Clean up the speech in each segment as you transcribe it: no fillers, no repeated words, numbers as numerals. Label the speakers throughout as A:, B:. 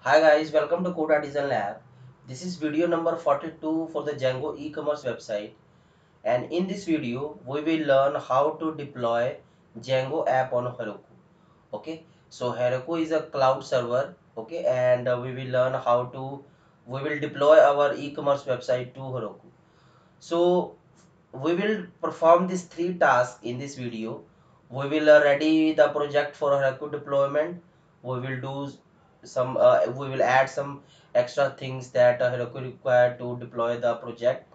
A: Hi guys, welcome to Coda Design Lab. This is video number 42 for the Django e-commerce website, and in this video we will learn how to deploy Django app on Heroku. Okay, so Heroku is a cloud server, okay, and we will learn how to we will deploy our e-commerce website to Heroku. So we will perform these three tasks in this video. We will ready the project for Heroku deployment. We will do we will add some extra things that Heroku require to deploy the project.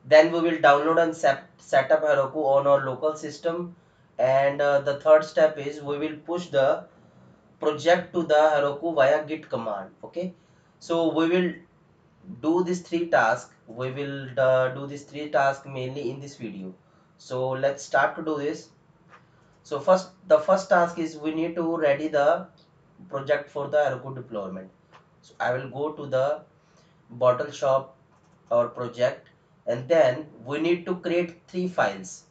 A: Then we will download and set up Heroku on our local system. And the third step is we will push the project to the Heroku via Git command. Okay, so we will do these three tasks. We will do these three tasks mainly in this video. So let's start to do this. So the first task is we need to ready the project for the Heroku deployment. So I will go to the bottle shop or project, and then we need to create three files: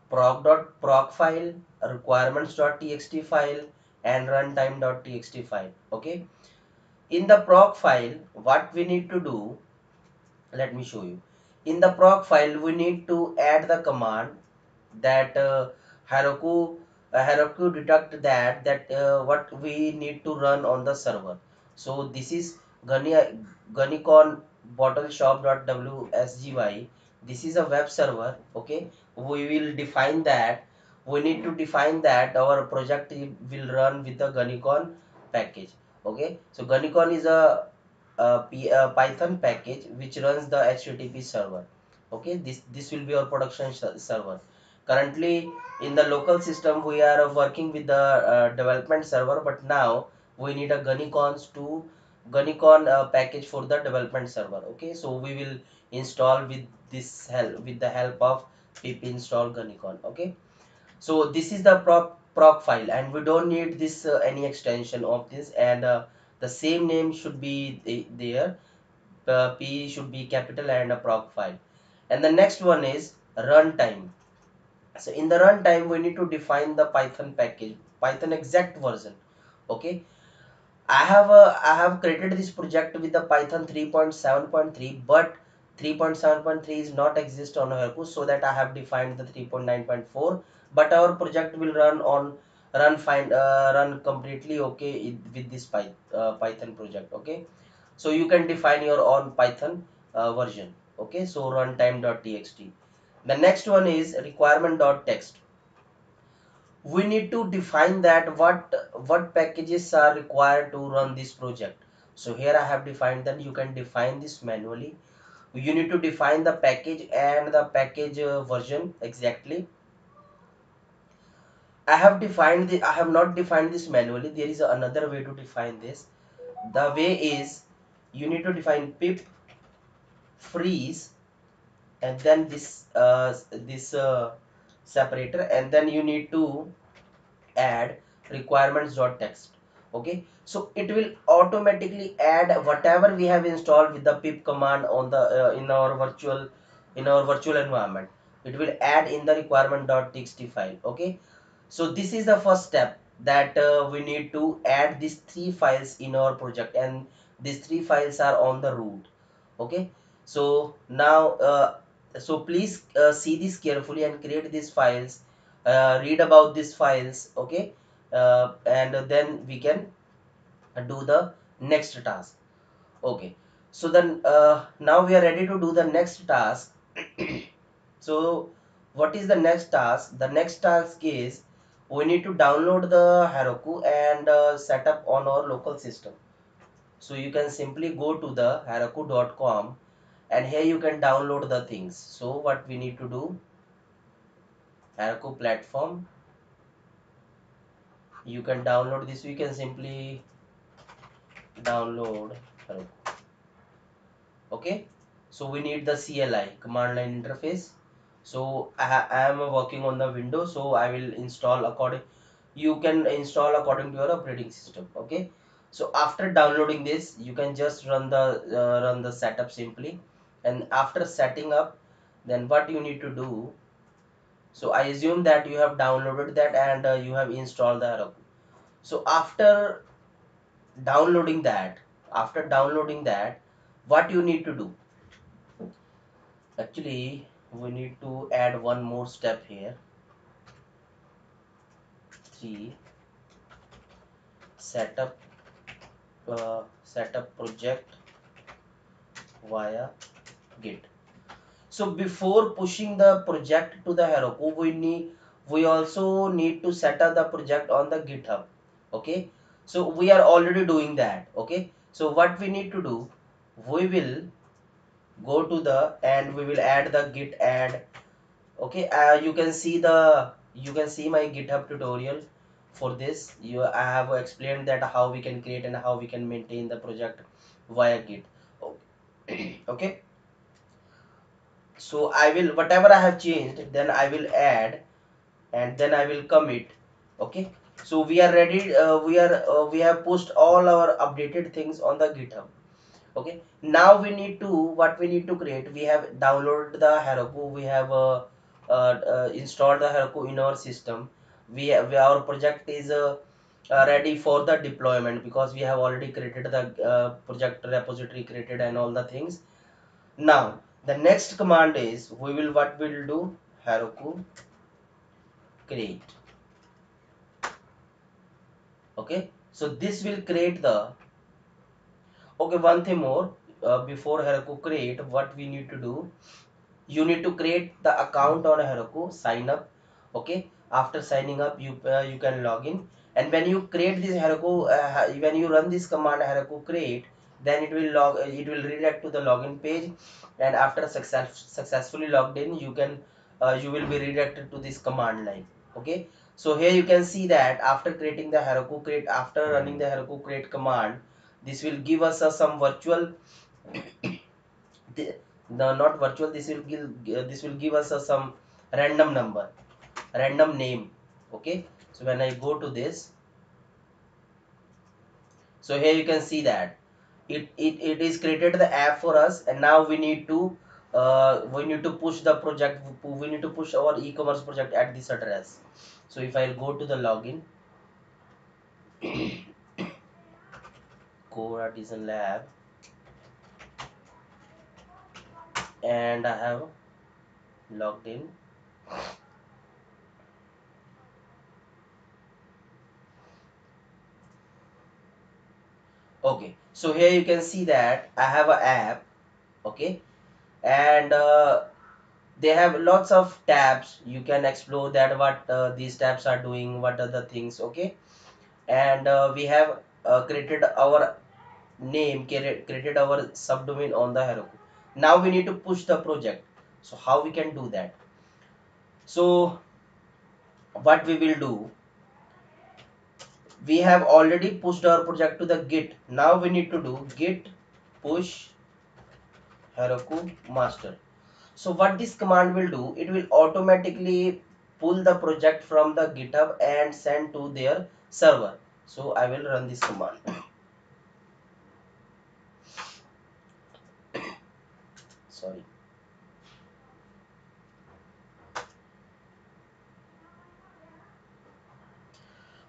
A: proc file, requirements.txt file, and runtime.txt file. Okay, in the proc file, what we need to do, let me show you. In the proc file we need to add the command that Heroku detect that what we need to run on the server. So this is Ganicon bottle shop.wsgy. This is a web server. Okay, we will define that. We need to define that our project will run with the Ganicon package. Okay, so Ganicon is a Python package which runs the HTTP server. Okay, this will be our production server. Currently in the local system we are working with the development server, but now we need a Gunicon package for the development server. Okay, so we will install with the help of pip install Gunicon. Okay, so this is the proc file, and we don't need this any extension of this, and the same name should be there. P should be capital and a proc file. And the next one is runtime. So in the runtime we need to define the Python package, Python exact version. Okay, I have created this project with the Python 3.7.3, but 3.7.3 is not exist on Heroku, so that I have defined the 3.9.4. But our project will run completely okay with this Python project. Okay, so you can define your own Python version. Okay, so runtime.txt. The next one is requirement.text. We need to define that what packages are required to run this project. So here I have defined that. You can define this manually. You need to define the package and the package version exactly. I have not defined this manually. There is another way to define this. The way is, you need to define pip freeze, and then this separator, and then you need to add requirements.text. Okay, so it will automatically add whatever we have installed with the pip command on the in our virtual environment. It will add in the requirement.txt file. Okay, so this is the first step, that we need to add these three files in our project, and these three files are on the root. Okay, so now so please see this carefully and create these files, read about these files. Okay, and then we can do the next task. Okay, so then now we are ready to do the next task. So what is the next task? The next task is we need to download the Heroku and set up on our local system. So you can simply go to the heroku.com, and here you can download the things. So what we need to do, Heroku platform, you can download this. We can simply download Heroku. Okay, so we need the CLI, command line interface. So I am working on the Windows, so I will install according, you can install according to your operating system. Okay, so after downloading this you can just run the setup simply. And after setting up, then what you need to do, so I assume that you have downloaded that, and you have installed the Heroku. So after downloading that, after downloading that, what you need to do, actually we need to add one more step here. 3, setup project via git. So before pushing the project to the Heroku, we also need to set up the project on the GitHub. Okay, so we are already doing that. Okay, so what we need to do, we will go to the, and we will add the git add. Okay, you can see my GitHub tutorial. For this, I have explained that how we can create and how we can maintain the project via git. Okay, so I will, whatever I have changed, then I will add, and then I will commit. Okay, so we are ready. We have pushed all our updated things on the GitHub. Okay, now we need to, what we need to create, we have downloaded the Heroku, we have installed the Heroku in our system. Our project is ready for the deployment, because we have already created the project repository created and all the things. Now the next command is, what we'll do, Heroku create. Okay, so this will create the, okay, one thing more, before Heroku create, what we need to do, you need to create the account on Heroku, sign up. Okay, after signing up, you can log in, and when you create this Heroku, when you run this command Heroku create, then it will redirect to the login page, and after successfully logged in, you will be redirected to this command line. Okay, so here you can see that after creating the Heroku create, after running the Heroku create command, this will give us some virtual, the, no, not virtual, this will give us some random number, random name. Okay, so when I go to this, so here you can see that it is created the app for us, and now we need to push the project, we need to push our e-commerce project at this address. So if I'll go to the login, Core Artisan Lab, and I have logged in. Okay, so here you can see that I have a app. Okay, and they have lots of tabs, you can explore that, what these tabs are doing, what are the things. Okay, and we have created our name, created our subdomain on the Heroku. Now we need to push the project. So how we can do that? So what we will do, we have already pushed our project to the git. Now we need to do git push Heroku master. So what this command will do, it will automatically pull the project from the GitHub and send to their server. So I will run this command. Sorry.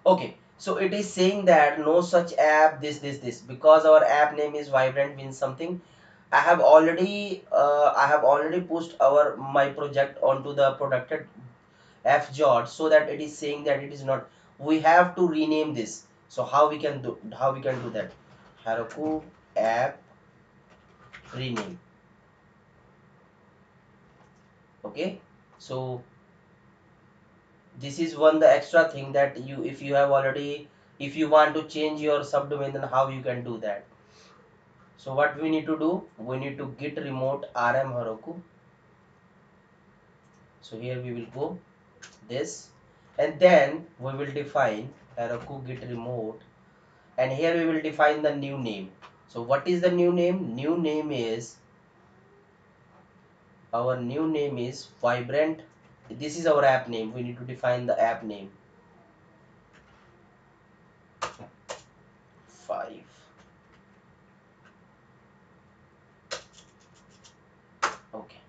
A: Okay, so it is saying that no such app, this, because our app name is Vibrant means something. I have already pushed my project onto the protected FJOT, so that it is saying that it is not. We have to rename this. So how we can do that? Heroku app rename. Okay, so this is one the extra thing that if you have already, if you want to change your subdomain, then how you can do that? So what we need to do, we need to git remote rm Heroku. So here we will go this, and then we will define Heroku git remote, and here we will define the new name. So what is the new name? New name is, our new name is Vibrant. This is our app name. We need to define the app name. 5. Okay.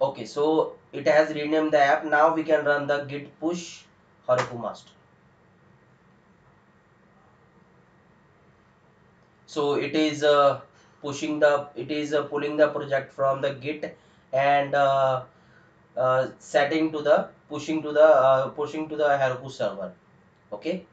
A: Okay, so it has renamed the app. Now we can run the git push Heroku master. So it is pulling the project from the Git and setting to the pushing to the Heroku server. Okay,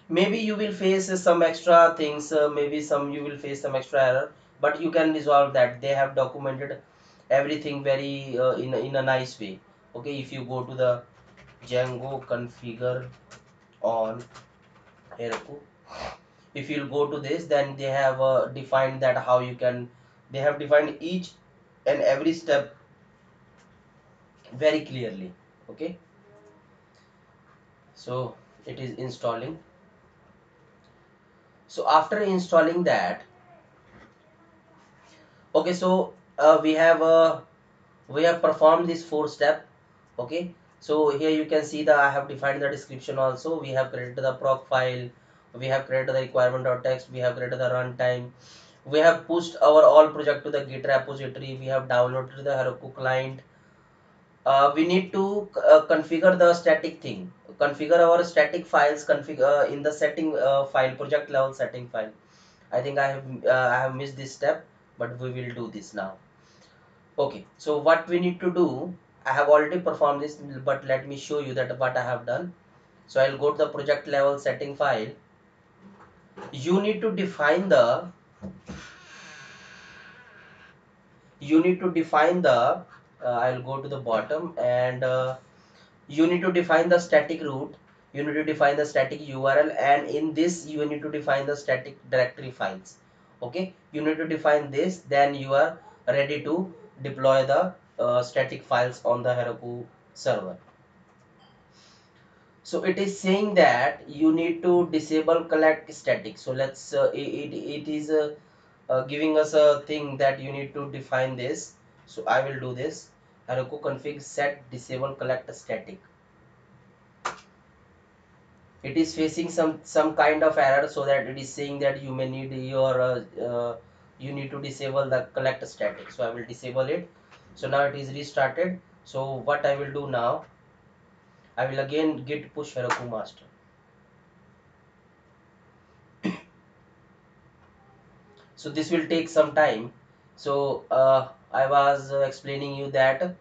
A: maybe you will face some extra things, maybe some you will face some extra error, but you can resolve that. They have documented everything very in a nice way. Okay, if you go to the Django configure on Heroku, if you'll go to this, then they have defined that how you can, they have defined each and every step very clearly. Okay, so it is installing. So after installing that, okay, so we have performed this 4 step. Okay, so here you can see that I have defined the description also. We have created the proc file, we have created the requirement.txt, we have created the runtime, we have pushed our all project to the Git repository, we have downloaded the Heroku client. We need to configure the static thing, configure our static files, configure in the setting file, project level setting file. I think I have missed this step, but we will do this now. Okay, so what we need to do, I have already performed this, but let me show you that what I have done. So I'll go to the project level setting file. You need to define the, you need to define the, I'll go to the bottom and you need to define the static root, you need to define the static URL, and in this you need to define the static directory files. Okay, you need to define this, then you are ready to deploy the static files on the Heroku server. So it is saying that you need to disable collect static. So let's it is giving us a thing that you need to define this. So I will do this. Heroku config set disable collect static. It is facing some kind of error, so that it is saying that you may need your you need to disable the collect static. So I will disable it. So now it is restarted. So what I will do now, I will again git push Heroku master. So this will take some time. So I was explaining you that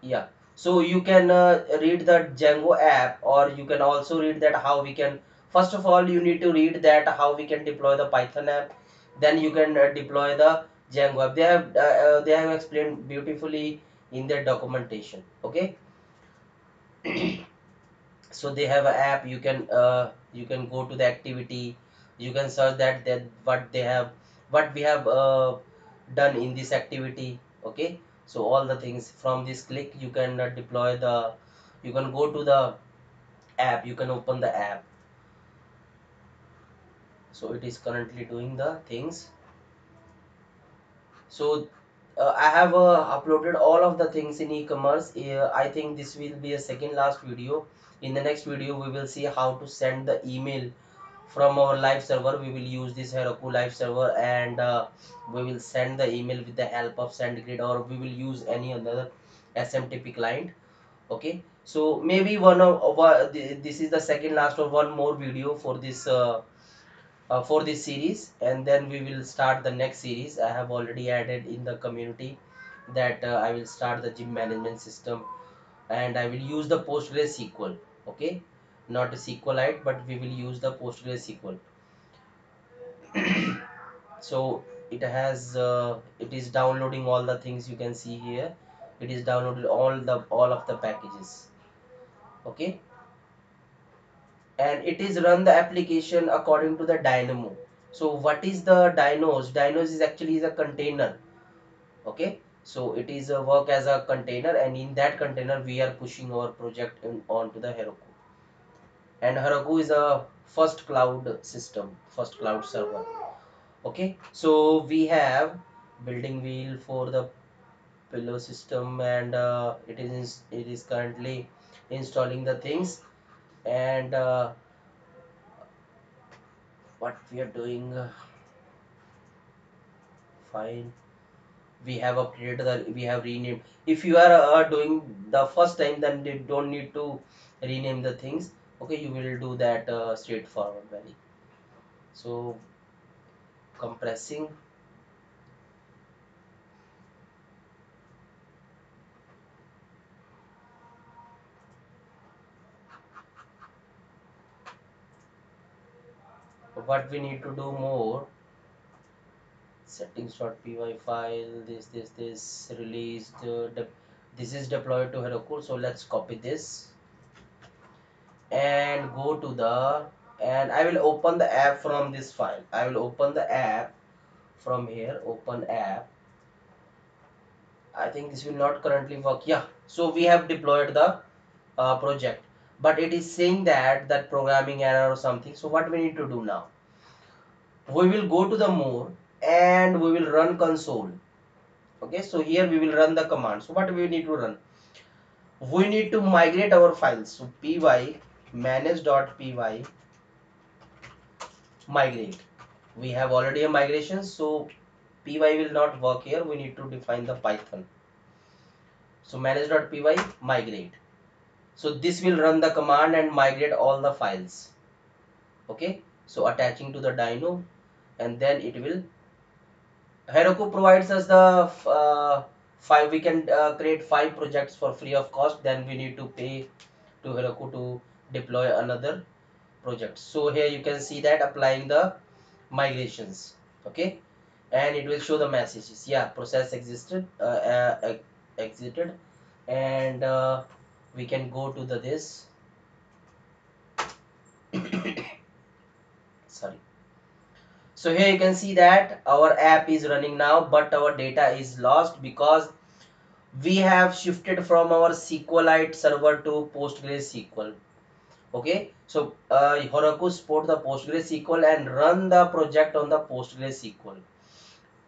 A: yeah, so you can read the Django app, or you can also read that how we can, first of all you need to read that how we can deploy the Python app, then you can deploy the Django app. They have explained beautifully in their documentation. Okay, so they have an app, you can go to the activity, you can search that what they have, what we have done in this activity. Okay, so all the things from this click you can deploy the, you can go to the app, you can open the app. So it is currently doing the things. So I have uploaded all of the things in e-commerce. I think this will be a second last video. In the next video we will see how to send the email from our live server. We will use this Heroku live server, and we will send the email with the help of SendGrid, or we will use any other SMTP client. Okay, so maybe this is the second last or one more video for this series, and then we will start the next series. I have already added in the community that I will start the gym management system, and I will use the PostgreSQL. Okay, not a SQLite, but we will use the PostgreSQL. So it is downloading all the things you can see here. It is downloaded all of the packages. Okay, and it is run the application according to the Dynamo. So what is the Dynos is actually is a container. Okay, so it is a work as a container, and in that container we are pushing our project onto the Heroku. And Heroku is a first cloud system, first cloud server. Okay, so we have building wheel for the pillow system, and it is currently installing the things. And what we are doing, fine. we have updated we have renamed. If you are doing the first time, then you don't need to rename the things. Okay, you will do that straightforward very. So compressing. What we need to do more, settings.py file, this released, this is deployed to Heroku. So let's copy this and go to the, and I will open the app from this file. I will open the app from here, open app. I think this will not currently work. Yeah, so we have deployed the project, but it is saying that programming error or something. So what we need to do now, we will go to the more and we will run console. Okay, so here we will run the command. So what we need to run, we need to migrate our files. So py manage.py migrate. We have already a migration, so py will not work here. We need to define the Python. So manage.py migrate. So this will run the command and migrate all the files. Okay, so attaching to the dyno, and then it will, Heroku provides us the five, we can create 5 projects for free of cost. Then we need to pay to Heroku to deploy another project. So here you can see that applying the migrations. Okay, and it will show the messages. Yeah, process existed, exited, and we can go to the this. Sorry. So here you can see that our app is running now, but our data is lost because we have shifted from our SQLite server to PostgreSQL. Okay, so Heroku support the PostgreSQL and run the project on the PostgreSQL.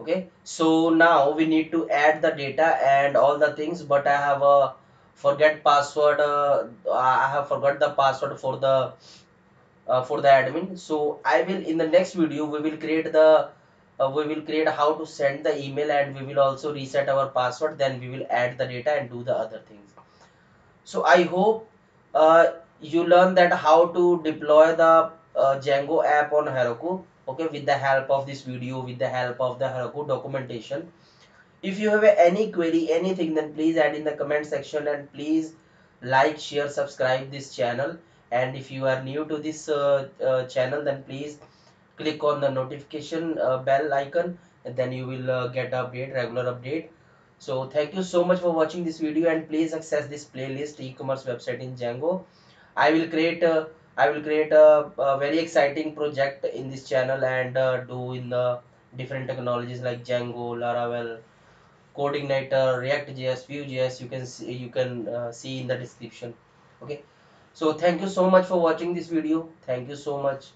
A: Okay, so now we need to add the data and all the things, but I have a forget password. I have forgot the password for the admin. So I will, in the next video we will create the we will create how to send the email, and we will also reset our password. Then we will add the data and do the other things. So I hope you learn that how to deploy the Django app on Heroku. Okay, with the help of this video, with the help of the Heroku documentation. If you have any query, anything, then please add in the comment section, and please like, share, subscribe this channel. And if you are new to this channel, then please click on the notification bell icon, and then you will get update, regular update. So thank you so much for watching this video, and please access this playlist e-commerce website in Django. I will create a very exciting project in this channel, and do in the different technologies like Django, Laravel, Codeigniter, React.js, Vue.js. You can see in the description. Okay, so thank you so much for watching this video. Thank you so much.